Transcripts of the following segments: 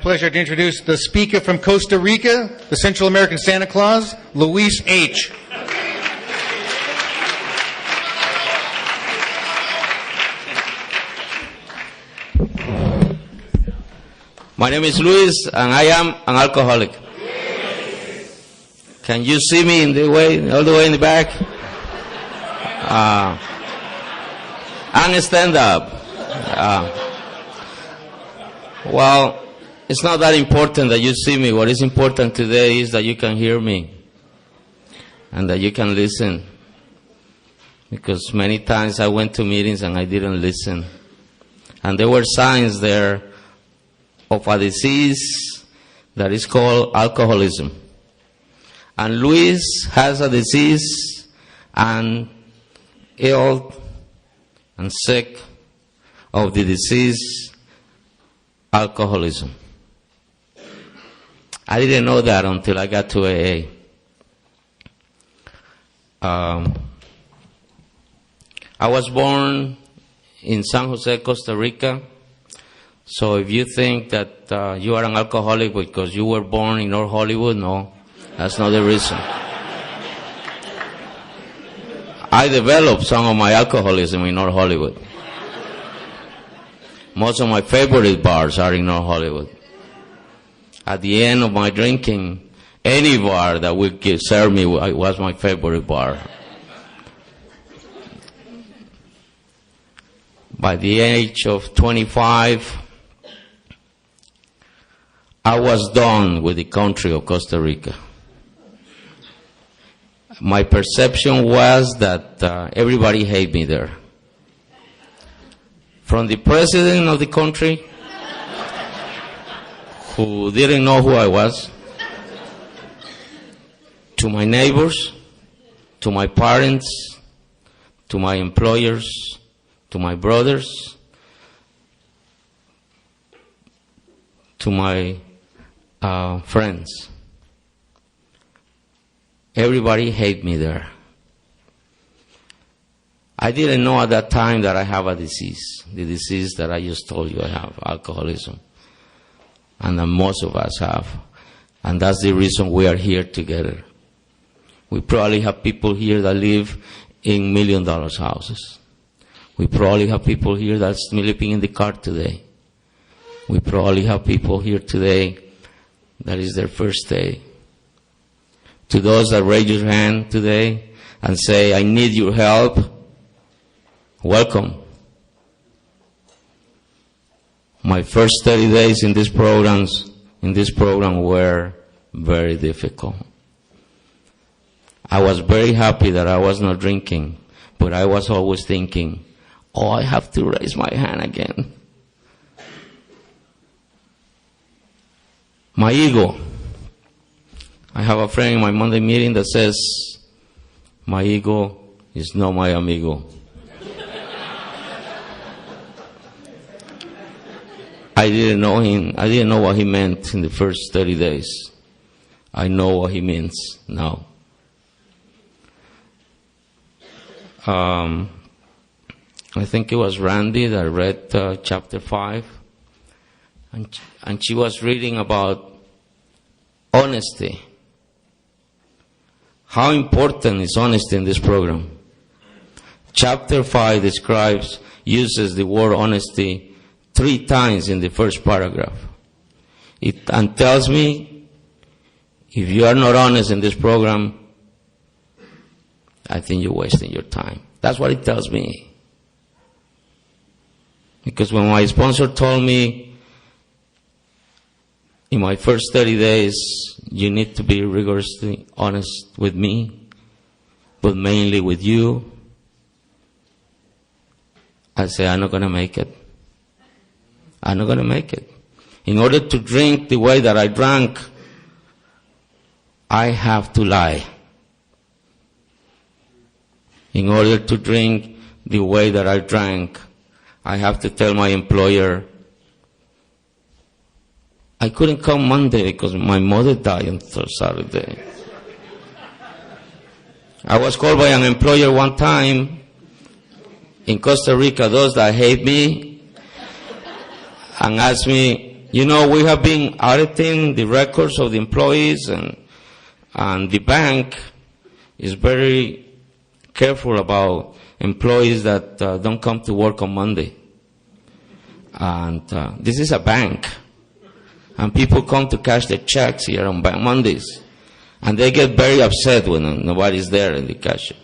Pleasure to introduce the speaker from Costa Rica, the Central American Santa Claus, Luis H. My name is Luis, and I am an alcoholic. Can you see me in the way, all the way in the back? And stand up. Well, it's not that important that you see me. What is important today is that you can hear me and that you can listen. Because many times I went to meetings and I didn't listen. And there were signs there of a disease that is called alcoholism. And Luis has a disease and ill and sick of the disease alcoholism. I didn't know that until I got to AA. I was born in San Jose, Costa Rica. So if you think that you are an alcoholic because you were born in North Hollywood, no, that's not the reason. I developed some of my alcoholism in North Hollywood. Most of my favorite bars are in North Hollywood. At the end of my drinking, any bar that would serve me was my favorite bar. By the age of 25, I was done with the country of Costa Rica. My perception was that everybody hated me there. From the president of the country, who didn't know who I was, to my neighbors, to my parents, to my employers, to my brothers, to my friends. Everybody hated me there. I didn't know at that time that I have a disease, the disease that I just told you I have, alcoholism. And that most of us have. And that's the reason we are here together. We probably have people here that live in $1 million houses. We probably have people here that's living in the car today. We probably have people here today that is their first day. To those that raise your hand today and say, I need your help, welcome. My first 30 days in this program were very difficult. I was very happy that I was not drinking, but I was always thinking, oh, I have to raise my hand again. My ego. I have a friend in my Monday meeting that says, my ego is not my amigo. I didn't know him. I didn't know what he meant in the first 30 days. I know what he means now. I think it was Randy that read chapter 5. And she was reading about honesty. How important is honesty in this program? Chapter 5 uses the word honesty 3 times in the first paragraph. And tells me, if you are not honest in this program, I think you're wasting your time. That's what it tells me. Because when my sponsor told me, in my first 30 days, you need to be rigorously honest with me, but mainly with you, I say, I'm not going to make it. I'm not going to make it. In order to drink the way that I drank, I have to lie. In order to drink the way that I drank, I have to tell my employer, I couldn't come Monday because my mother died on Saturday. I was called by an employer one time in Costa Rica, those that hate me, and asked me, You know, we have been auditing the records of the employees, and the bank is very careful about employees that don't come to work on Monday. And this is a bank. And people come to cash their checks here on Mondays. And they get very upset when nobody's there in the cashier.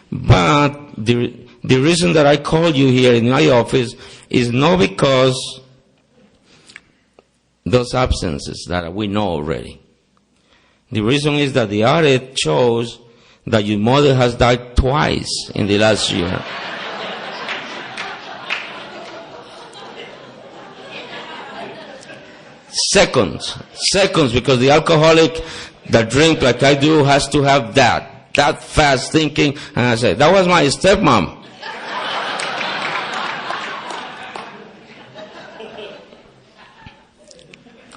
But the reason that I called you here in my office is not because those absences that we know already. The reason is that the audit shows that your mother has died twice in the last year. Seconds, because the alcoholic that drink like I do has to have that fast thinking. And I said, that was my stepmom.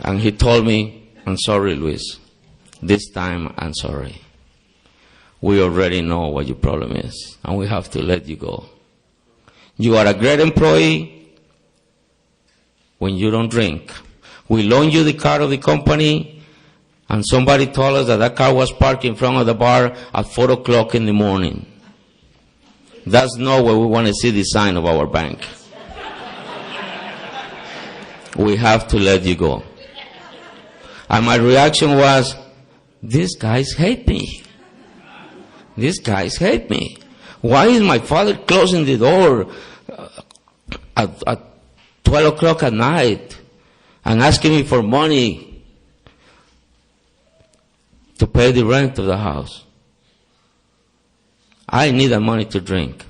And he told me, I'm sorry, Luis. This time, I'm sorry. We already know what your problem is, and we have to let you go. You are a great employee when you don't drink. We loan you the car of the company, and somebody told us that car was parked in front of the bar at 4 o'clock in the morning. That's not where we want to see the sign of our bank. We have to let you go. And my reaction was, these guys hate me. These guys hate me. Why is my father closing the door at 12 o'clock at night and asking me for money to pay the rent of the house? I need that money to drink.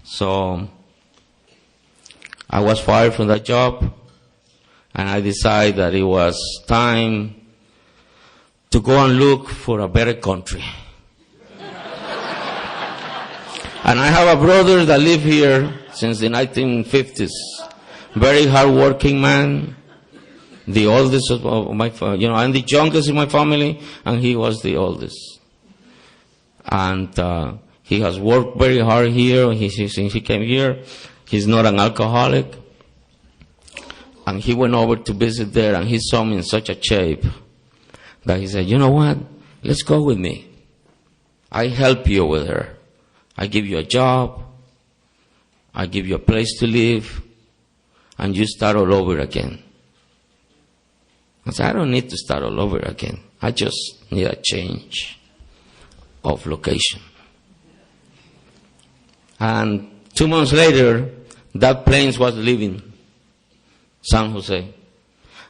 So I was fired from that job, and I decided that it was time to go and look for a better country. And I have a brother that lived here since the 1950s. Very hard-working man. The oldest of my family. I'm the youngest in my family, and he was the oldest. And he has worked very hard here since he came here. He's not an alcoholic. And he went over to visit there, and he saw me in such a shape that he said, you know what? Let's go with me. I help you over there. I give you a job. I give you a place to live. And you start all over again. I said, I don't need to start all over again. I just need a change of location. And 2 months later, that plane was leaving San Jose.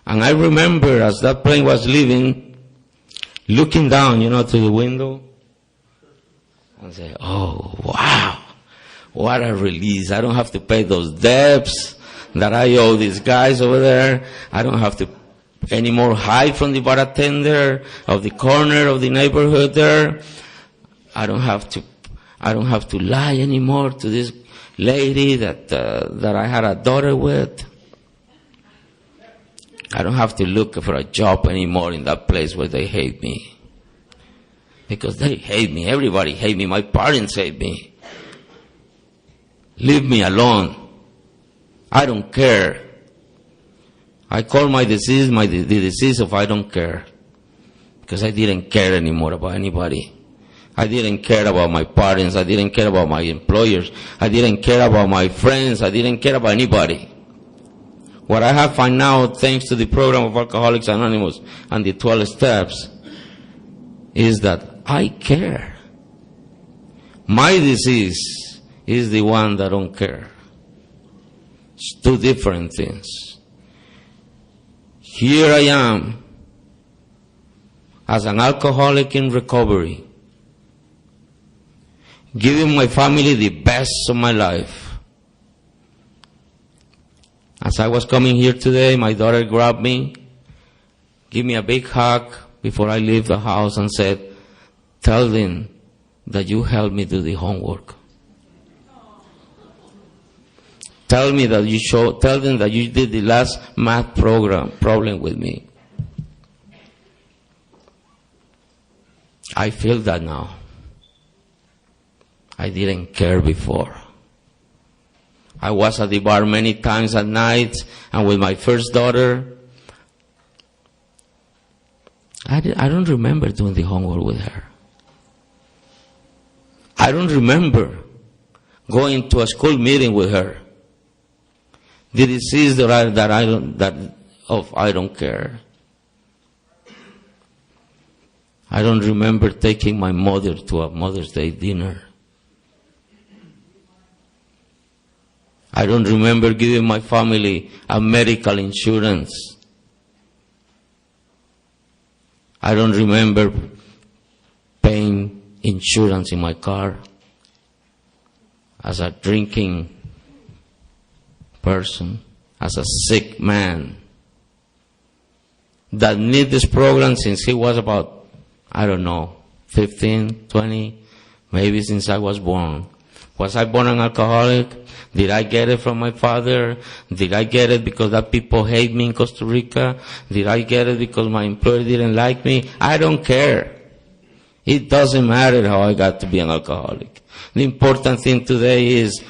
And I remember as that plane was leaving, looking down, through the window, and say, oh, wow, what a release. I don't have to pay those debts that I owe these guys over there. I don't have to anymore hide from the bartender of the corner of the neighborhood there. I don't have to lie anymore to this lady that I had a daughter with. I don't have to look for a job anymore in that place where they hate me. Because they hate me. Everybody hate me. My parents hate me. Leave me alone. I don't care. I call my disease the disease of I don't care. Because I didn't care anymore about anybody. I didn't care about my parents. I didn't care about my employers. I didn't care about my friends. I didn't care about anybody. What I have found out, thanks to the program of Alcoholics Anonymous and the 12 steps, is that I care. My disease is the one that don't care. It's two different things. Here I am, as an alcoholic in recovery, giving my family the best of my life. As I was coming here today, my daughter grabbed me, gave me a big hug before I leave the house and said, tell them that you helped me do the homework. Tell them that you did the last math problem with me. I feel that now. I didn't care before. I was at the bar many times at night, and with my first daughter, I don't remember doing the homework with her. I don't remember going to a school meeting with her. The disease I don't care. I don't remember taking my mother to a Mother's Day dinner. I don't remember giving my family a medical insurance. I don't remember paying insurance in my car. As a drinking person, as a sick man that need this program since he was about, 15, 20, maybe since I was born. Was I born an alcoholic? Did I get it from my father? Did I get it because that people hate me in Costa Rica? Did I get it because my employer didn't like me? I don't care. It doesn't matter how I got to be an alcoholic. The important thing today is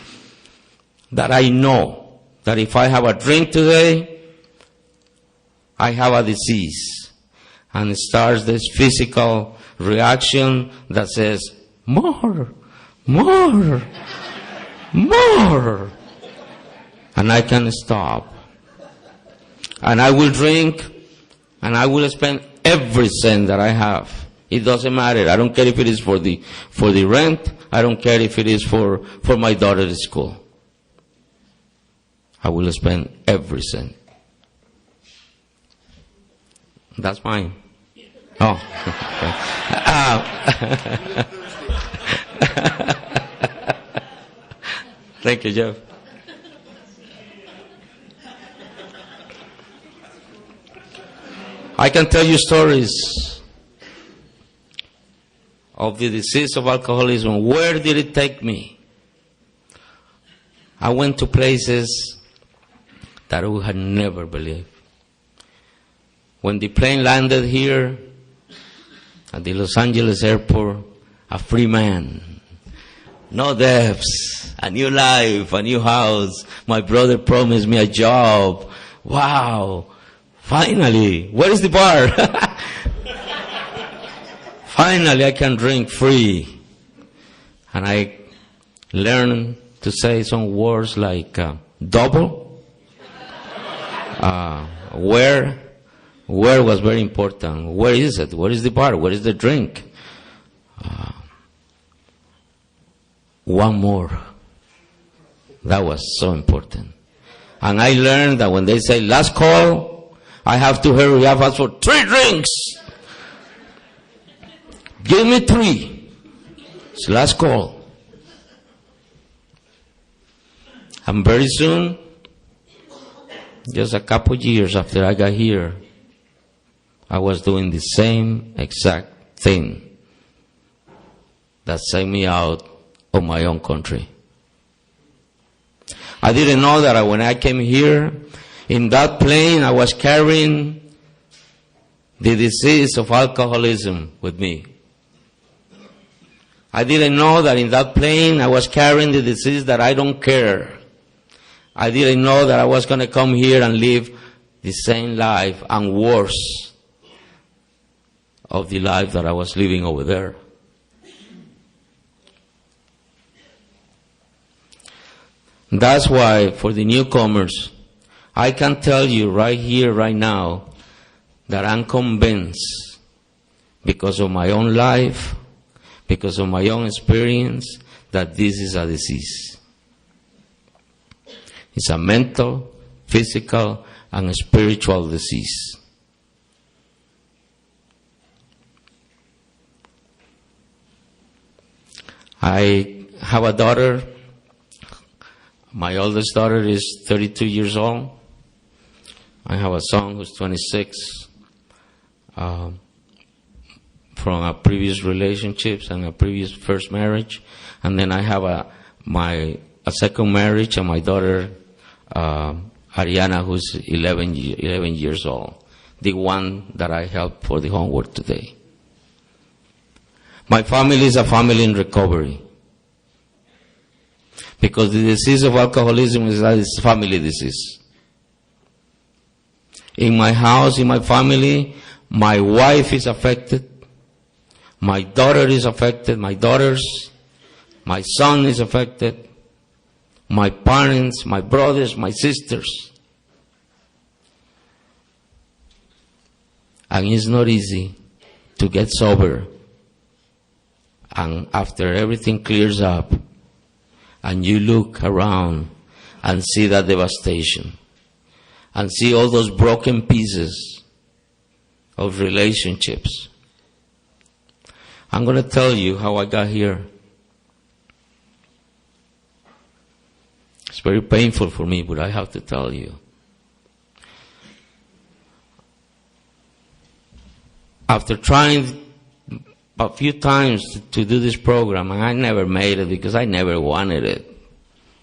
that I know that if I have a drink today, I have a disease. And it starts this physical reaction that says, more, more, more. And I can stop. And I will drink, and I will spend every cent that I have. It doesn't matter. I don't care if it is for the rent. I don't care if it is for my daughter's school. I will spend every cent. That's mine. Oh. Thank you, Jeff. I can tell you stories of the disease of alcoholism. Where did it take me? I went to places that we had never believed. When the plane landed here at the Los Angeles airport, a free man, no debts, a new life, a new house. My brother promised me a job. Wow, finally, where is the bar? Finally, I can drink free. And I learned to say some words like double. Where was very important. Where is it? Where is the bar? Where is the drink? One more. That was so important. And I learned that when they say last call, I have to hurry up, ask for 3 drinks. Give me 3. It's last call. And very soon, just a couple years after I got here, I was doing the same exact thing that sent me out of my own country. I didn't know that when I came here, in that plane, I was carrying the disease of alcoholism with me. I didn't know that in that plane, I was carrying the disease that I don't care. I didn't know that I was going to come here and live the same life and worse of the life that I was living over there. That's why for the newcomers, I can tell you right here, right now, that I'm convinced, because of my own life, because of my own experience, that this is a disease. It's a mental, physical, and spiritual disease. I have a daughter. My oldest daughter is 32 years old. I have a son who's 26 from a previous relationships and a previous first marriage. And then I have a second marriage, and my daughter, Ariana, who's 11 years old, the one that I helped for the homework today. My family is a family in recovery. Because the disease of alcoholism is a family disease. In my house, in my family, my wife is affected. My daughter is affected. My daughters. My son is affected. My parents, my brothers, my sisters. And it's not easy to get sober. And after everything clears up, and you look around and see that devastation, and see all those broken pieces of relationships. I'm going to tell you how I got here. It's very painful for me, but I have to tell you. After trying a few times to do this program, and I never made it because I never wanted it.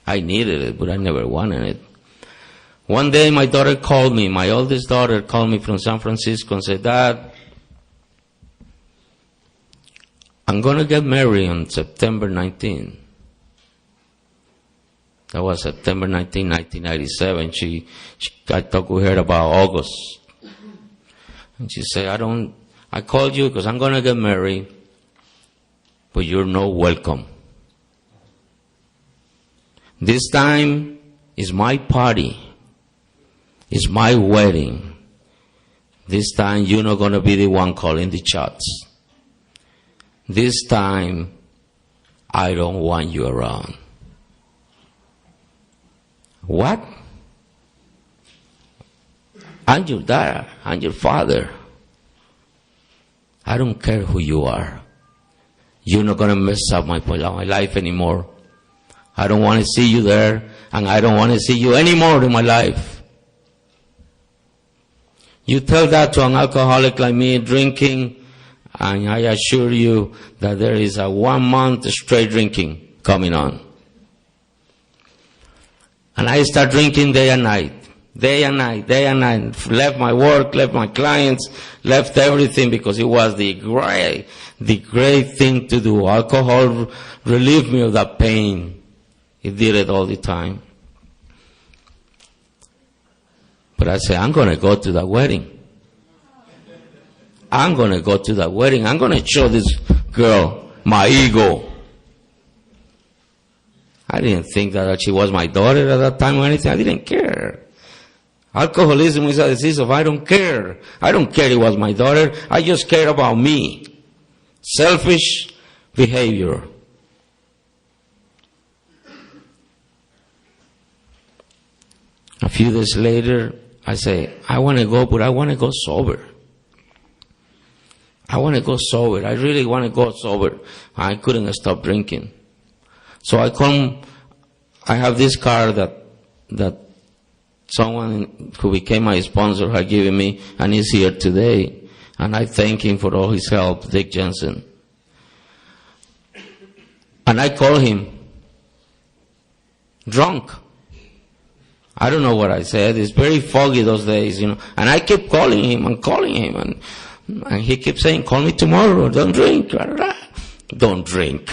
I needed it, but I never wanted it. One day my daughter called me, my oldest daughter called me from San Francisco and said, Dad, I'm going to get married on September 19. That was September 19, 1997. I talked with her about August. And she said, I called you because I'm going to get married, but you're not welcome. This time is my party. It's my wedding. This time you're not going to be the one calling the shots. This time I don't want you around. What? I'm your dad. I'm your father. I don't care who you are. You're not going to mess up my life anymore. I don't want to see you there, and I don't want to see you anymore in my life. You tell that to an alcoholic like me, drinking, and I assure you that there is a 1 month straight drinking coming on. And I start drinking day and night. Day and night, day and night. Left my work, left my clients, left everything because it was the great thing to do. Alcohol relieved me of that pain. It did it all the time. But I said, I'm going to go to that wedding. I'm going to go to that wedding. I'm going to show this girl my ego. I didn't think that she was my daughter at that time or anything. I didn't care. Alcoholism is a disease of I don't care. I don't care it was my daughter. I just care about me. Selfish behavior. A few days later, I say, I want to go, but I want to go sober. I want to go sober. I really want to go sober. I couldn't stop drinking. So I have this card that someone who became my sponsor had given me, and he's here today. And I thank him for all his help, Dick Jensen. And I call him drunk. I don't know what I said. It's very foggy those days, And I kept calling him, and he kept saying, call me tomorrow, don't drink. Don't drink.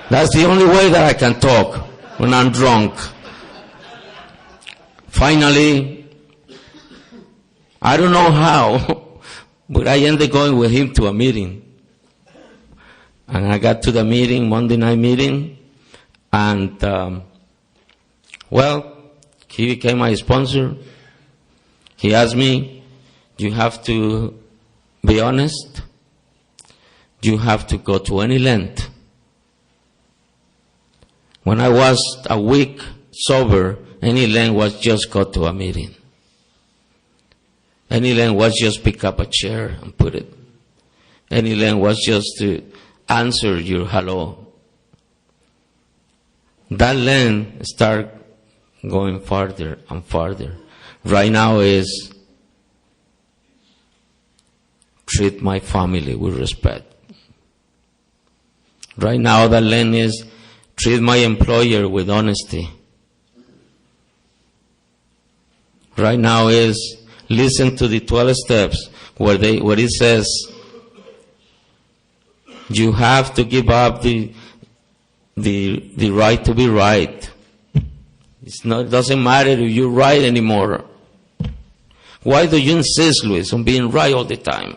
That's the only way that I can talk when I'm drunk. Finally, I don't know how, but I ended up going with him to a meeting. And I got to the meeting, Monday night meeting, and he became my sponsor. He asked me, you have to be honest. You have to go to any length. When I was a week sober, any length was just go to a meeting. Any length was just pick up a chair and put it. Any length was just to answer your hello. That length start going farther and farther. Right now is treat my family with respect. Right now that lane is treat my employer with honesty. Right now is listen to the 12 steps where it says you have to give up the the right to be right. It doesn't matter if you're right anymore. Why do you insist, Luis, on being right all the time?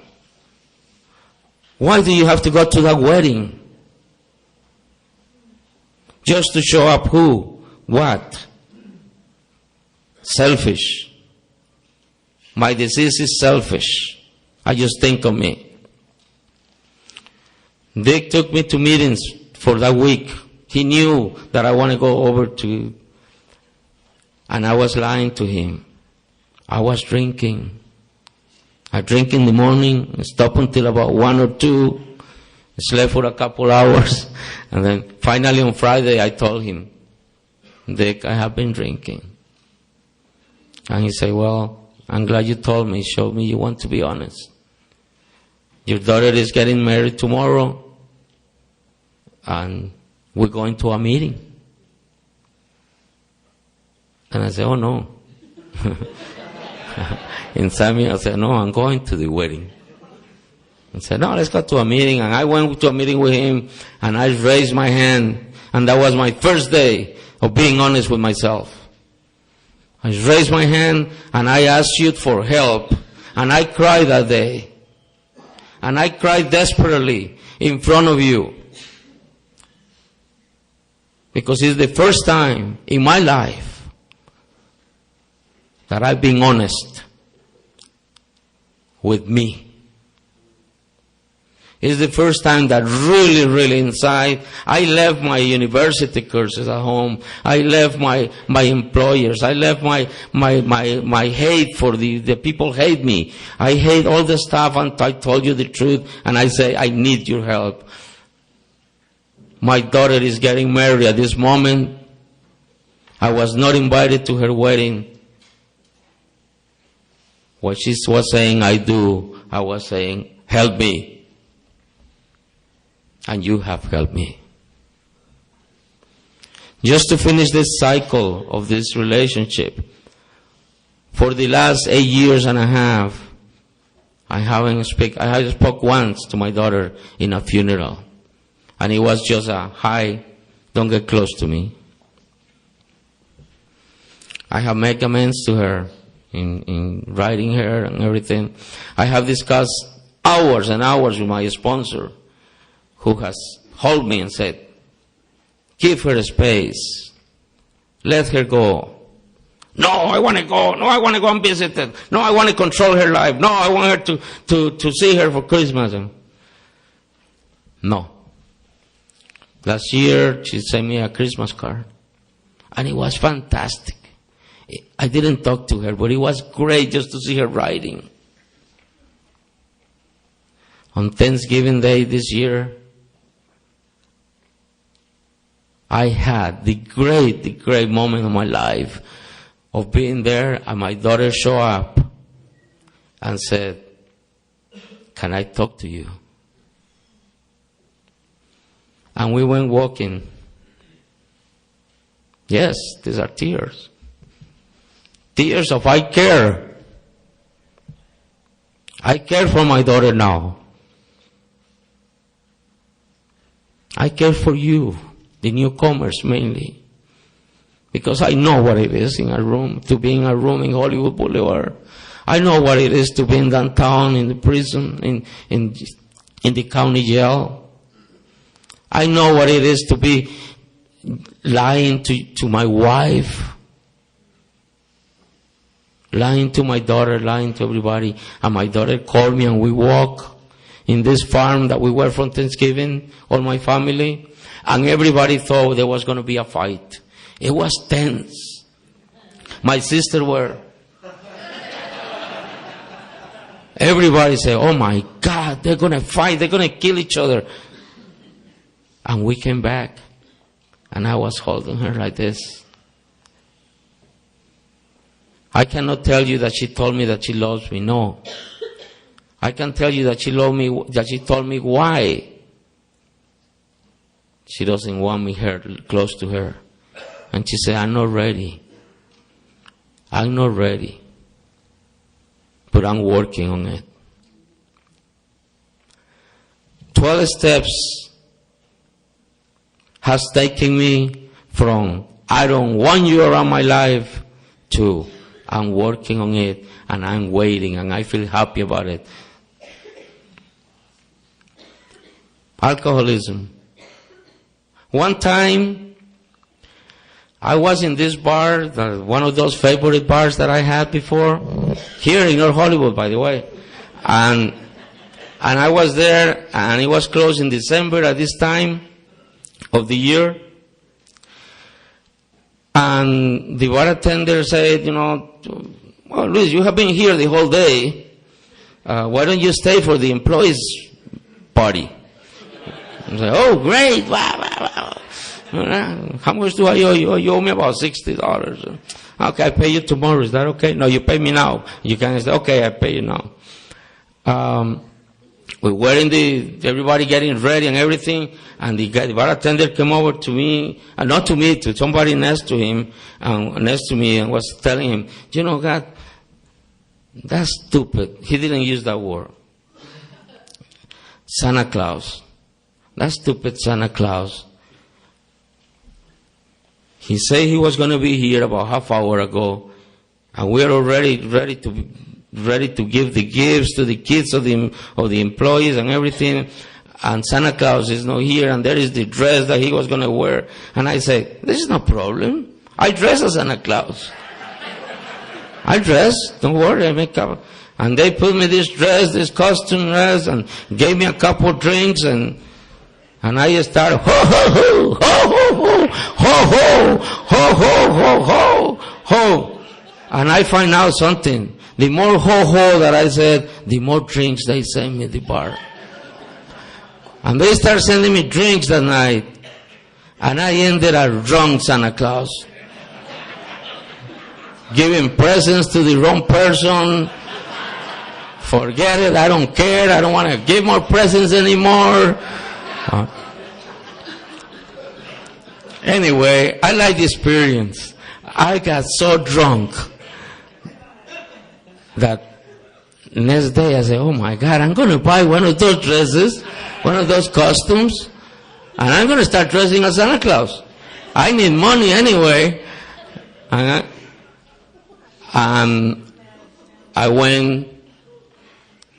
Why do you have to go to that wedding? Just to show up who? What? Selfish. My disease is selfish. I just think of me. Dick took me to meetings for that week. He knew that I want to go over to, and I was lying to him. I was drinking. I drink in the morning, stop until about 1 or 2, slept for a couple hours, and then finally on Friday I told him, Dick, I have been drinking. And he said, well, I'm glad you told me. It showed me you want to be honest. Your daughter is getting married tomorrow, and we're going to a meeting. And I said, oh no. Inside me, I said, no, I'm going to the wedding. I said, no, let's go to a meeting. And I went to a meeting with him, and I raised my hand, and that was my first day of being honest with myself. I raised my hand, and I asked you for help, and I cried that day. And I cried desperately in front of you. Because it's the first time in my life that I've been honest with me. It's the first time that really inside, I left my university courses at home. I left my employers. I left my hate for the people hate me. I hate all the stuff, and I told you the truth, and I say, I need your help. My daughter is getting married at this moment. I was not invited to her wedding. What she was saying, I do. I was saying, help me. And you have helped me. Just to finish this cycle of this relationship, for the last 8 years and a half, I spoke once to my daughter in a funeral. And it was just a, hi, don't get close to me. I have made amends to her in writing her and everything. I have discussed hours and hours with my sponsor, who has held me and said, give her space. Let her go. No, I want to go. No, I want to go and visit her. No, I want to control her life. No, I want her to see her for Christmas. No. Last year, she sent me a Christmas card. And it was fantastic. I didn't talk to her, but it was great just to see her writing. On Thanksgiving Day this year, I had the great moment of my life of being there, and my daughter showed up and said, can I talk to you? And we went walking. Yes, these are tears. Tears of I care. I care for my daughter now. I care for you, the newcomers mainly. Because I know what it is in a room, to be in a room in Hollywood Boulevard. I know what it is to be in downtown, in the prison, in the county jail. I know what it is to be lying to my wife, lying to my daughter, lying to everybody. And my daughter called me, and we walk in this farm that we were from Thanksgiving, all my family. And everybody thought there was going to be a fight. It was tense. My sister were. Everybody said, oh my God, they're going to fight. They're going to kill each other. And we came back. And I was holding her like this. I cannot tell you that she told me that she loves me. No. I can tell you that she loved me, that she told me why she doesn't want me close to her. And she said, I'm not ready. I'm not ready. But I'm working on it. 12 steps has taken me from I don't want you around my life to I'm working on it and I'm waiting and I feel happy about it. Alcoholism. One time, I was in this bar, one of those favorite bars that I had before, here in North Hollywood, by the way. And I was there, and it was closed in December at this time of the year. And the bartender said, well, Luis, you have been here the whole day. Why don't you stay for the employees' party? I said, oh, great. Wow, wow, wow. How much do I owe you? Oh, you owe me about $60. Okay, I pay you tomorrow. Is that okay? No, you pay me now. You can say, okay, I pay you now. We were everybody getting ready and everything, and the bartender came over to me, not to me, to somebody next to him, next to me, and was telling him, God, that's stupid. He didn't use that word. Santa Claus. That stupid Santa Claus. He said he was going to be here about half hour ago, and we're already ready to give the gifts to the kids of the employees and everything, and Santa Claus is not here, and there is the dress that he was going to wear. And I said, this is no problem. I dress as Santa Claus. I dress, don't worry, I make up. And they put me this dress, this costume dress, and gave me a couple drinks, and I started, ho, ho, ho, ho, ho, ho, ho, ho, ho, ho, ho. And I find out something. The more ho-ho that I said, the more drinks they sent me at the bar. And they started sending me drinks that night. And I ended a drunk Santa Claus. Giving presents to the wrong person. Forget it, I don't care, I don't want to give more presents anymore. Anyway, I like the experience. I got so drunk that next day I said, oh my God, I'm going to buy one of those dresses, one of those costumes, and I'm going to start dressing as Santa Claus. I need money anyway. And I went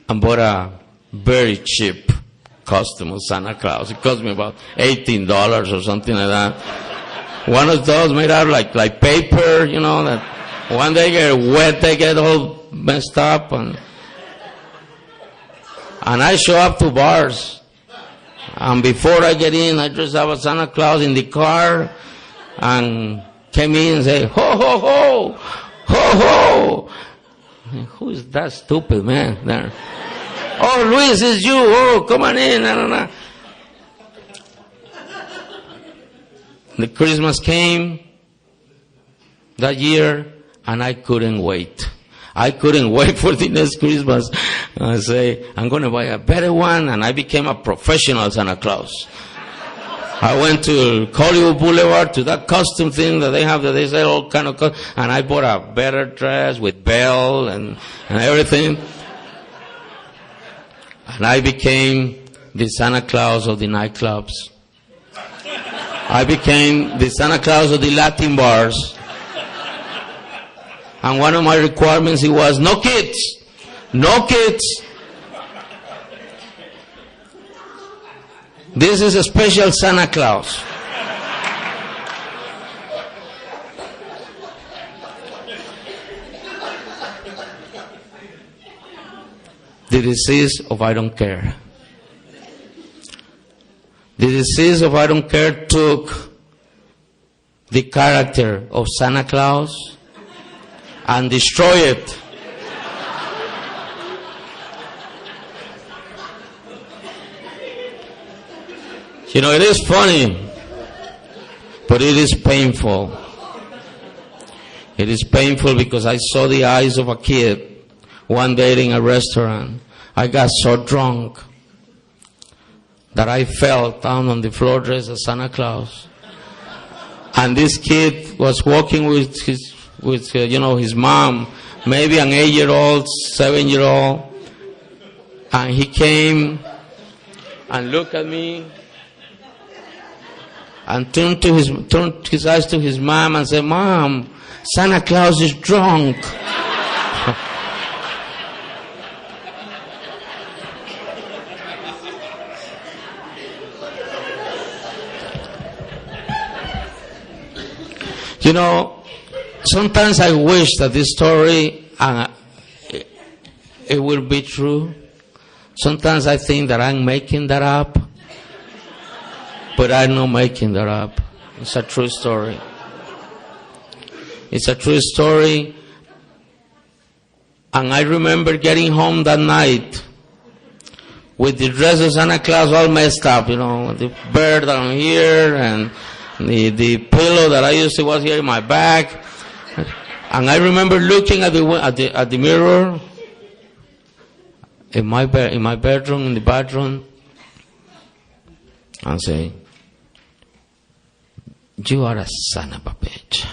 and bought a very cheap costume of Santa Claus. It cost me about $18 or something like that. One of those made out like paper, that when they get wet, they get all messed up. And I show up to bars. And before I get in, I dress up as Santa Claus in the car and came in and say, ho, ho, ho, ho, ho. Who is that stupid man there? Oh, Luis, it's you. Oh, come on in. The Christmas came that year, and I couldn't wait. I couldn't wait for the next Christmas. I say, I'm going to buy a better one, and I became a professional Santa Claus. I went to Hollywood Boulevard to that costume thing that they have, that they sell all kind of costumes, and I bought a better dress with bell and everything. And I became the Santa Claus of the nightclubs. I became the Santa Claus of the Latin bars. And one of my requirements, it was no kids. No kids. This is a special Santa Claus. The disease of I don't care. The disease of I don't care took the character of Santa Claus and destroyed it. It is funny, but it is painful. It is painful because I saw the eyes of a kid one day in a restaurant. I got so drunk that I fell down on the floor dressed as Santa Claus. And this kid was walking with his mom, maybe an 8-year-old, 7-year-old. And he came and looked at me. and turned his eyes to his mom and said, "Mom, Santa Claus is drunk." You know, sometimes I wish that this story, it will be true. Sometimes I think that I'm making that up, but I'm not making that up. It's a true story. It's a true story. And I remember getting home that night with the dress of Santa Claus all messed up, you know, the bird down here and the pillow that I used to was here in my back. And I remember looking at the mirror in my bedroom, in the bathroom, and say, "You are a son of a bitch.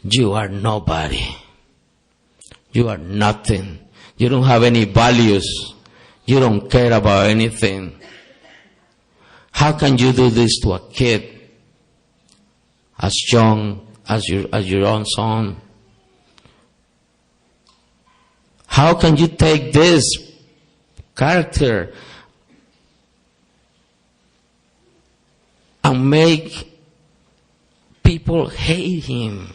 You are nobody. You are nothing. You don't have any values. You don't care about anything. How can you do this to a kid as young as your own son? How can you take this character and make people hate him?"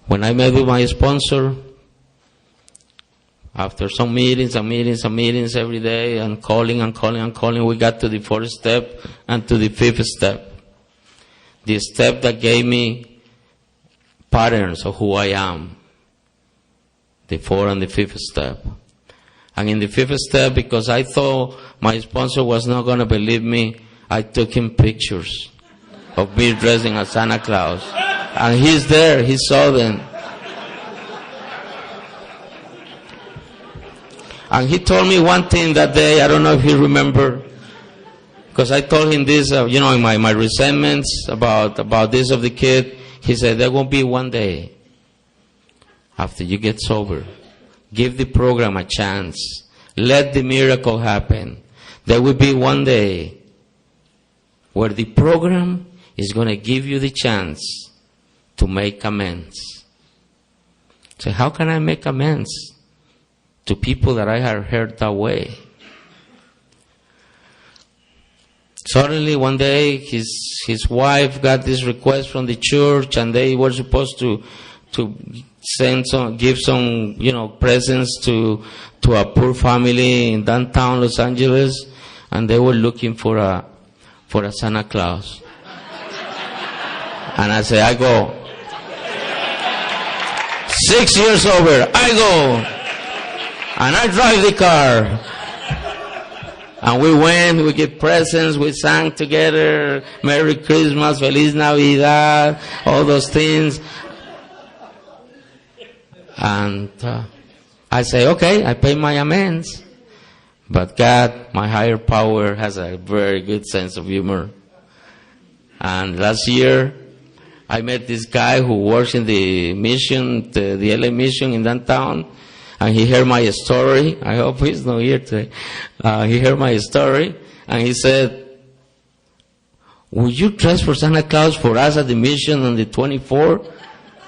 When I met with my sponsor, after some meetings every day and calling, we got to the fourth step and to the fifth step. The step that gave me patterns of who I am. The fourth and the fifth step. And in the fifth step, because I thought my sponsor was not going to believe me, I took him pictures of me dressing as Santa Claus. And he's there, he saw them. And he told me one thing that day, I don't know if he remembered, because I told him this, in my resentments about this of the kid. He said, "There will be one day after you get sober. Give the program a chance. Let the miracle happen. There will be one day where the program is going to give you the chance to make amends." So how can I make amends to people that I have hurt that way? Suddenly one day his wife got this request from the church, and they were supposed to give some presents to a poor family in downtown Los Angeles, and they were looking for a Santa Claus. And I said, I go. 6 years sober, I go. And I drive the car. And we went, we get presents, we sang together, Merry Christmas, Feliz Navidad, all those things. And I say, okay, I pay my amends. But God, my higher power, has a very good sense of humor. And last year, I met this guy who works in the mission, the LA mission in downtown, and he heard my story. I hope he's not here today. He heard my story, and he said, "Would you dress for Santa Claus for us at the mission on the 24th?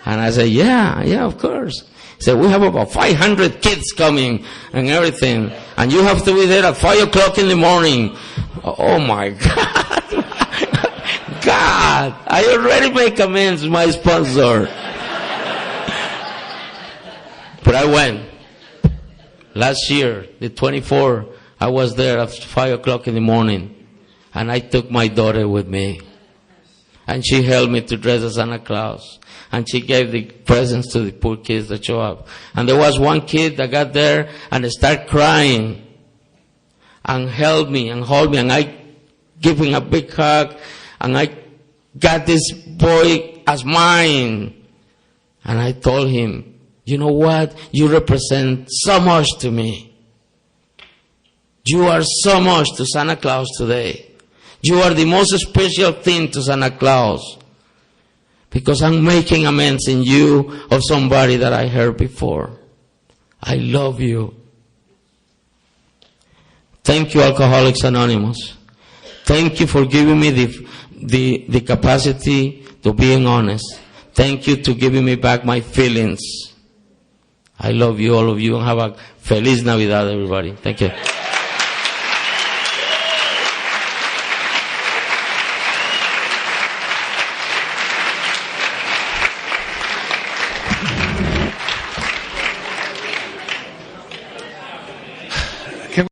And I said, yeah, of course. He said, "We have about 500 kids coming and everything, and you have to be there at 5 o'clock in the morning." Oh my God. God, I already make amends with my sponsor. But I went. Last year, the 24th, I was there at 5 o'clock in the morning. And I took my daughter with me. And she helped me to dress as Santa Claus. And she gave the presents to the poor kids that show up. And there was one kid that got there and started crying. And held me and hold me. And I gave him a big hug. And I got this boy as mine. And I told him, "You know what? You represent so much to me. You are so much to Santa Claus today. You are the most special thing to Santa Claus. Because I'm making amends in you of somebody that I hurt before. I love you. Thank you, Alcoholics Anonymous. Thank you for giving me the capacity to being honest. Thank you to giving me back my feelings. I love you, all of you, and have a Feliz Navidad, everybody. Thank you.